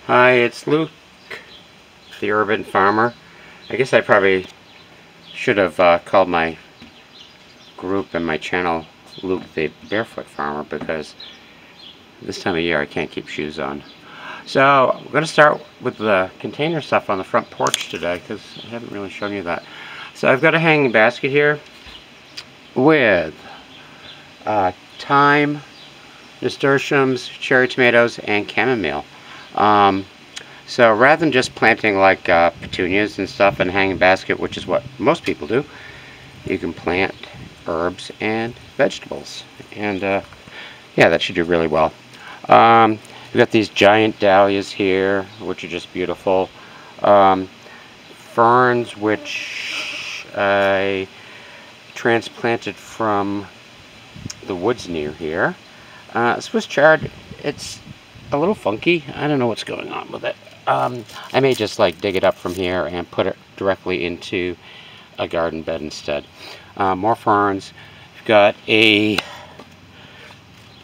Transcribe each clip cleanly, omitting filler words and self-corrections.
Hi, it's Luke, the urban farmer. I guess I probably should have called my group and my channel Luke, the barefoot farmer, because this time of year I can't keep shoes on. So I'm going to start with the container stuff on the front porch today, because I haven't really shown you that. So I've got a hanging basket here with thyme, nasturtiums, cherry tomatoes, and chamomile. So rather than just planting like petunias and stuff in a hanging basket, which is what most people do, you can plant herbs and vegetables. And yeah, that should do really well. We've got these giant dahlias here, which are just beautiful. Ferns, which I transplanted from the woods near here. Swiss chard, it's a little funky. I don't know what's going on with it. I may just like dig it up from here and put it directly into a garden bed instead. More ferns. We've got a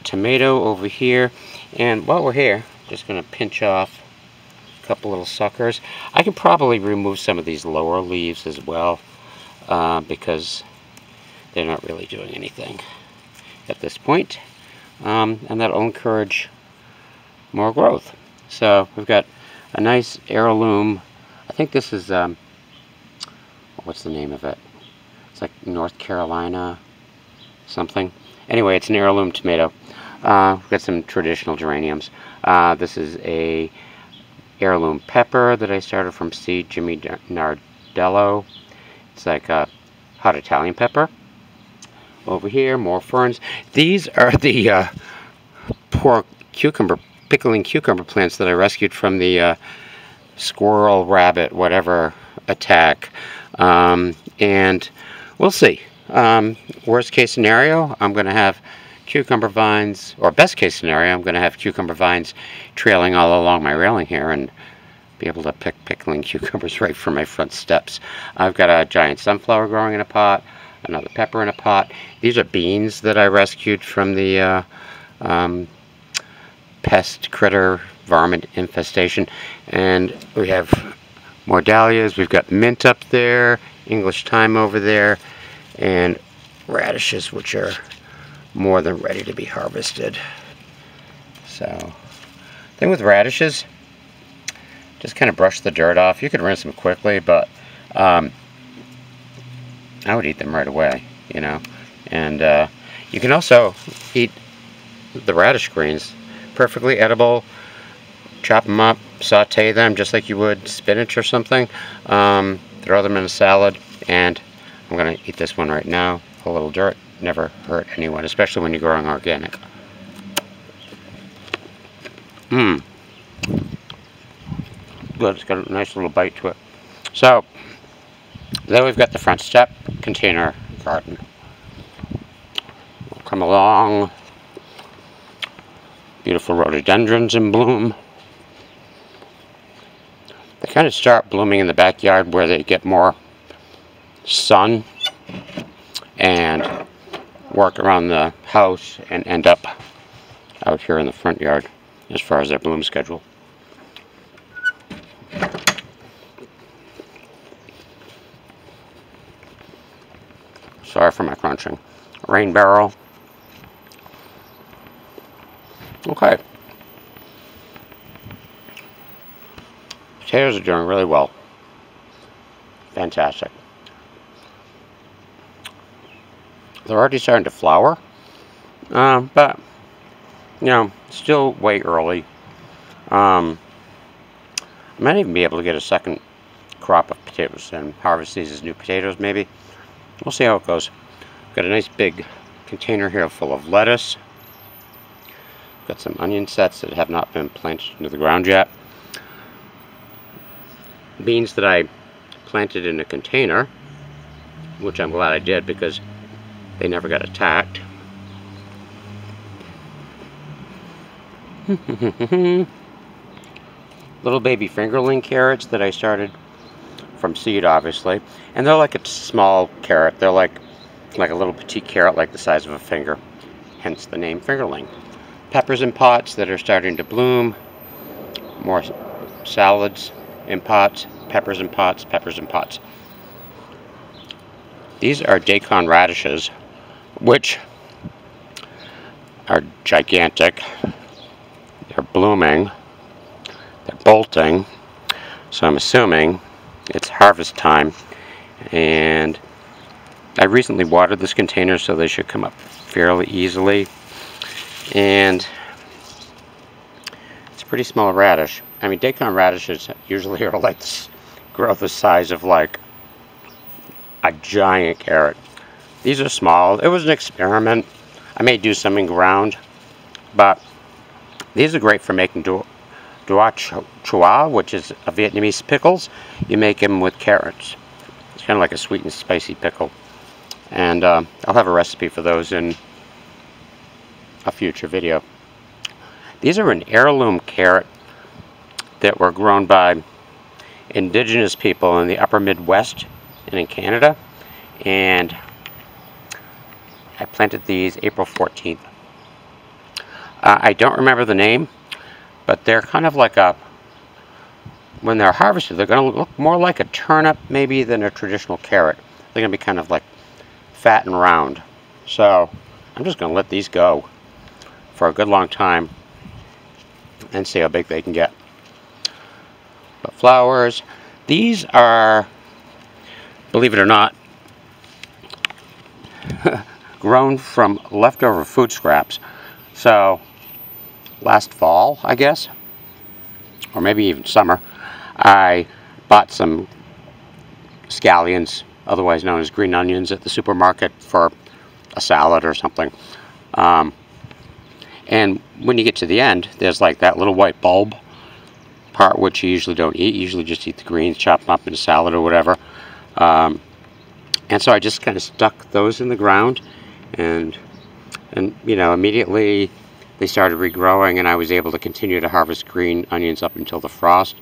tomato over here, and while we're here, just going to pinch off a couple little suckers. I can probably remove some of these lower leaves as well, because they're not really doing anything at this point, and that'll encourage more growth. So we've got a nice heirloom. I think this is what's the name of it? It's like North Carolina something. Anyway, it's an heirloom tomato. We've got some traditional geraniums. This is a heirloom pepper that I started from seed, Jimmy Nardello. It's like a hot Italian pepper. Over here, more ferns. These are the poor pickling cucumber plants that I rescued from the squirrel, rabbit, whatever attack. And we'll see. Worst case scenario, I'm going to have cucumber vines, or best case scenario, I'm going to have cucumber vines trailing all along my railing here and be able to pick pickling cucumbers right from my front steps. I've got a giant sunflower growing in a pot, another pepper in a pot. These are beans that I rescued from the pest critter varmint infestation. And we have more dahlias. We've got mint up there, English thyme over there, and radishes, which are more than ready to be harvested. So, thing with radishes, just kind of brush the dirt off. You could rinse them quickly, but I would eat them right away, you know. And you can also eat the radish greens. Perfectly edible. Chop them up, saute them just like you would spinach or something. Throw them in a salad, and I'm going to eat this one right now. A little dirt never hurt anyone, especially when you're growing organic. Good, it's got a nice little bite to it. So, then we've got the front step container garden. We'll come along. Beautiful rhododendrons in bloom. They kind of start blooming in the backyard where they get more sun and work around the house and end up out here in the front yard as far as their bloom schedule. Sorry for my crunching. Rain barrel. Okay. Potatoes are doing really well. Fantastic. They're already starting to flower, but, you know, still way early. I might even be able to get a second crop of potatoes and harvest these as new potatoes, maybe. We'll see how it goes. Got a nice big container here full of lettuce. Got some onion sets that have not been planted into the ground yet. Beans that I planted in a container, which I'm glad I did because they never got attacked. Little baby fingerling carrots that I started from seed, obviously. And they're like a small carrot. They're like a little petite carrot, like the size of a finger. Hence the name fingerling. Peppers in pots that are starting to bloom. More salads in pots, peppers in pots, peppers in pots. These are daikon radishes, which are gigantic. They're blooming. They're bolting. So I'm assuming it's harvest time. And I recently watered this container, so they should come up fairly easily. And it's a pretty small radish. I mean, daikon radishes usually are like this, grow the size of like a giant carrot. These are small. It was an experiment. I may do some in ground, but these are great for making doa choa, which is a Vietnamese pickles. You make them with carrots. It's kind of like a sweet and spicy pickle. And I'll have a recipe for those in a future video. These are an heirloom carrot that were grown by indigenous people in the upper Midwest and in Canada. And I planted these April 14th. I don't remember the name, but they're kind of like a, when they're harvested, they're going to look more like a turnip maybe than a traditional carrot. They're going to be kind of like fat and round. So I'm just going to let these go for a good long time and see how big they can get. But flowers, these are, believe it or not, grown from leftover food scraps. So last fall, I guess, or maybe even summer, I bought some scallions, otherwise known as green onions, at the supermarket for a salad or something. And when you get to the end, there's like that little white bulb part, which you usually don't eat. You usually just eat the greens, chop them up in a salad or whatever. And so I just kind of stuck those in the ground, and you know, immediately they started regrowing, and I was able to continue to harvest green onions up until the frost.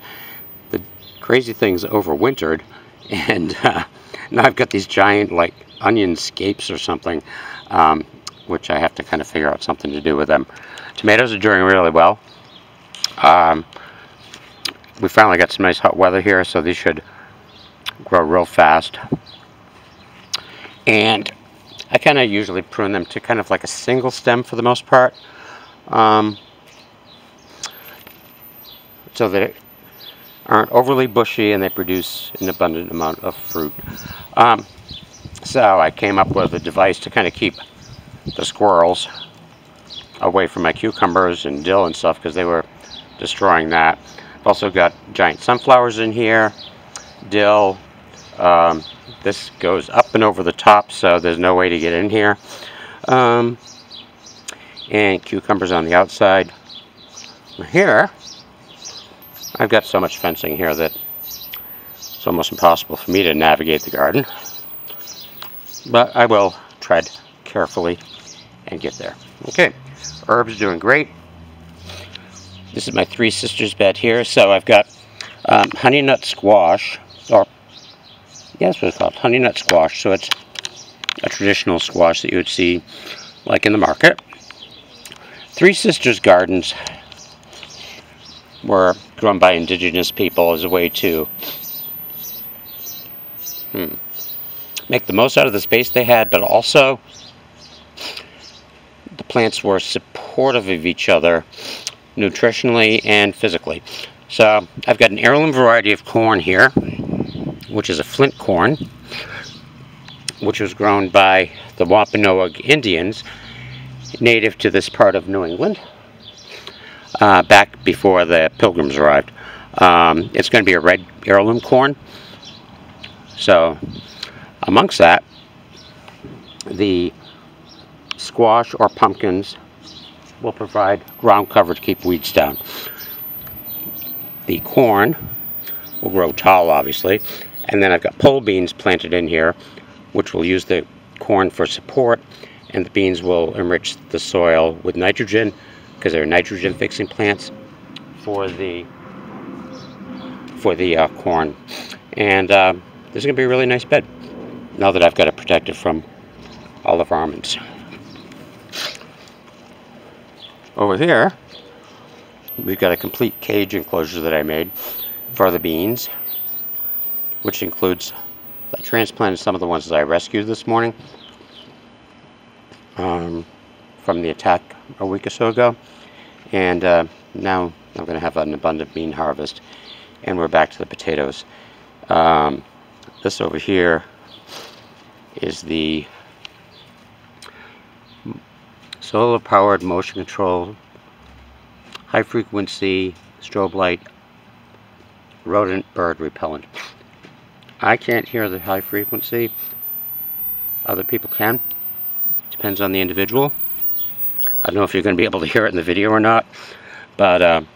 The crazy things overwintered, and now I've got these giant like onion scapes or something, which I have to kind of figure out something to do with them. Tomatoes are doing really well. We finally got some nice hot weather here, so these should grow real fast. And I kind of usually prune them to kind of like a single stem for the most part, so that it aren't overly bushy and they produce an abundant amount of fruit. So I came up with a device to kind of keep the squirrels away from my cucumbers and dill and stuff, because they were destroying that. I've also got giant sunflowers in here, dill. This goes up and over the top, so there's no way to get in here. And cucumbers on the outside. Here, I've got so much fencing here that it's almost impossible for me to navigate the garden. But I will tread carefully and get there. Okay, herbs doing great. This is my Three Sisters bed here. So I've got honey nut squash, or yeah, that's what it's called, honey nut squash. So it's a traditional squash that you would see like in the market. Three Sisters gardens were grown by indigenous people as a way to make the most out of the space they had, but also the plants were supportive of each other nutritionally and physically. So I've got an heirloom variety of corn here, which is a flint corn, which was grown by the Wampanoag Indians, native to this part of New England, back before the Pilgrims arrived. It's going to be a red heirloom corn. So amongst that, the squash or pumpkins will provide ground cover to keep weeds down. The corn will grow tall, obviously, and then I've got pole beans planted in here, which will use the corn for support, and the beans will enrich the soil with nitrogen, because they're nitrogen fixing plants for the corn. And this is going to be a really nice bed now that I've got it protected from all the varmints. Over here, we've got a complete cage enclosure that I made. for the beans, which includes, I transplanted some of the ones that I rescued this morning from the attack a week or so ago, and now I'm going to have an abundant bean harvest, and we're back to the potatoes. This over here is the solar powered motion control high frequency strobe light rodent bird repellent. I can't hear the high frequency. Other people can. Depends on the individual. I don't know if you're going to be able to hear it in the video or not, but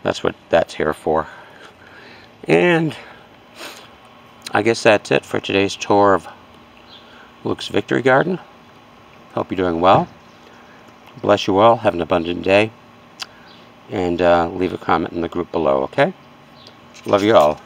that's what that's here for. And I guess that's it for today's tour of Luke's Victory Garden. Hope you're doing well. Bless you all. Have an abundant day. And leave a comment in the group below, okay? Love you all.